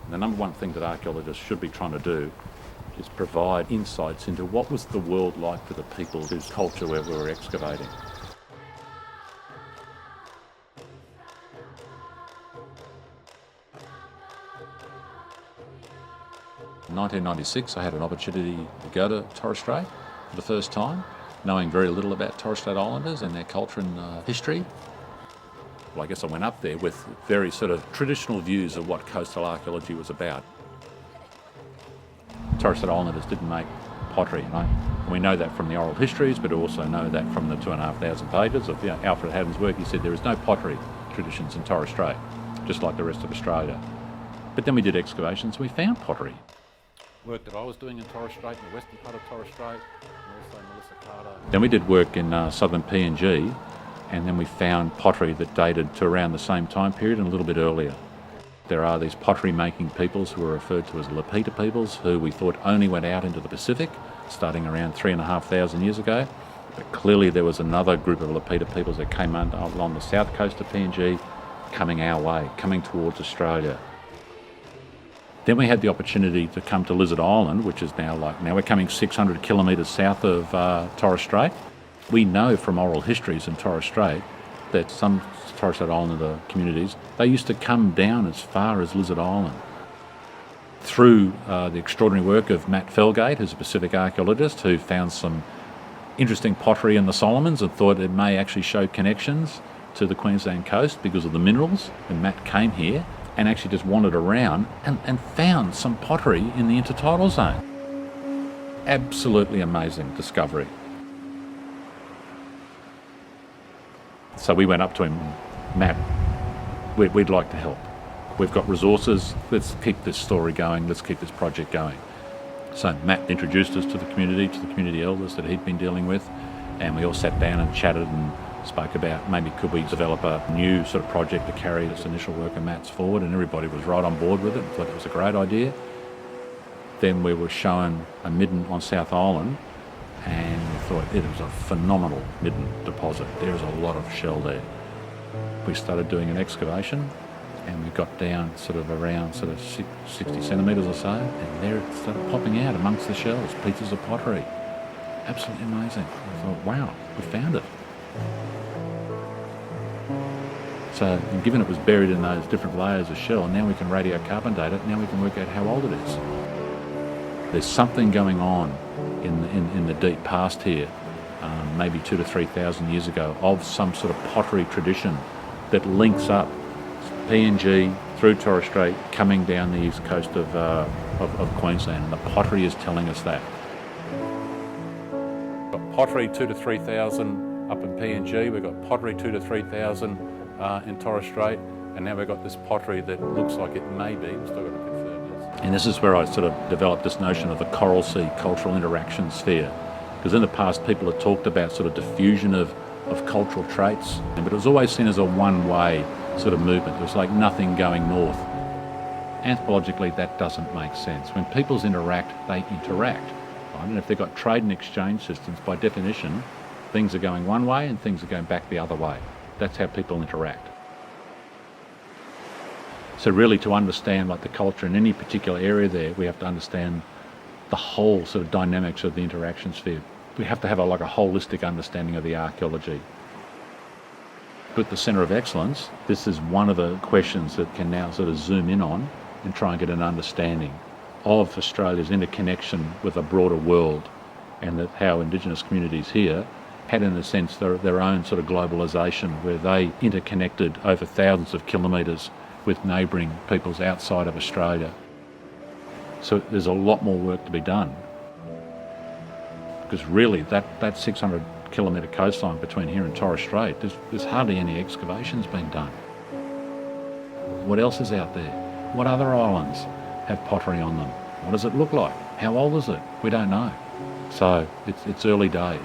The number one thing that archaeologists should be trying to do is provide insights into what was the world like for the people whose culture we were excavating. In 1996, I had an opportunity to go to Torres Strait for the first time, knowing very little about Torres Strait Islanders and their culture and history. Well, I guess I went up there with very sort of traditional views of what coastal archaeology was about. Torres Strait Islanders didn't make pottery, you know. And we know that from the oral histories, but also know that from the 2,500 pages of Alfred Haddon's work. He said there is no pottery traditions in Torres Strait, just like the rest of Australia. But then we did excavations and we found pottery. Work that I was doing in Torres Strait, in the western part of Torres Strait, and also Melissa Carter. Then we did work in southern PNG, and then we found pottery that dated to around the same time period and a little bit earlier. There are these pottery-making peoples who are referred to as Lapita peoples, who we thought only went out into the Pacific, starting around 3,500 years ago. But clearly there was another group of Lapita peoples that came along the south coast of PNG, coming our way, coming towards Australia. Then we had the opportunity to come to Lizard Island, which is now we're coming 600 kilometres south of Torres Strait. We know from oral histories in Torres Strait that some Torres Strait Islander communities, they used to come down as far as Lizard Island. Through the extraordinary work of Matt Felgate, who's a Pacific archaeologist, who found some interesting pottery in the Solomons and thought it may actually show connections to the Queensland coast because of the minerals. And Matt came here and actually just wandered around and found some pottery in the intertidal zone. Absolutely amazing discovery. So we went up to him, Matt, we'd like to help. We've got resources, let's keep this story going, let's keep this project going. So Matt introduced us to the community elders that he'd been dealing with, and we all sat down and chatted and spoke about maybe could we develop a new sort of project to carry this initial work of Matt's forward, and everybody was right on board with it and thought it was a great idea. Then we were shown a midden on South Island, and we thought it was a phenomenal midden deposit. There is a lot of shell there. We started doing an excavation, and we got down sort of around 60 centimetres or so, and there it started popping out amongst the shells, pieces of pottery. Absolutely amazing. I thought, wow, we found it. So, given it was buried in those different layers of shell, now we can radiocarbon date it, now we can work out how old it is. There's something going on in the deep past here, maybe 2,000 to 3,000 years ago, of some sort of pottery tradition that links up PNG through Torres Strait, coming down the east coast of Queensland, and the pottery is telling us that. We've got pottery 2,000 to 3,000 up in PNG, we've got pottery 2,000 to 3,000 in Torres Strait, and now we've got this pottery that looks like it may be, we've still got to confirm this. And this is where I sort of developed this notion of the coral sea cultural interaction sphere, because in the past people have talked about sort of diffusion of cultural traits, but it was always seen as a one-way sort of movement. There was like nothing going north. Anthropologically, that doesn't make sense. When peoples interact, they interact. Right? And if they've got trade and exchange systems, by definition, things are going one way and things are going back the other way. That's how people interact. So really, to understand like the culture in any particular area there, we have to understand the whole sort of dynamics of the interaction sphere. We have to have a holistic understanding of the archaeology. With the Centre of Excellence, this is one of the questions that can now sort of zoom in on and try and get an understanding of Australia's interconnection with a broader world, and that how Indigenous communities here had, in a sense, their own sort of globalisation, where they interconnected over thousands of kilometres with neighbouring peoples outside of Australia. So there's a lot more work to be done, because really that 600 kilometre coastline between here and Torres Strait, there's hardly any excavations being done. What else is out there? What other islands have pottery on them? What does it look like? How old is it? We don't know. So it's early days.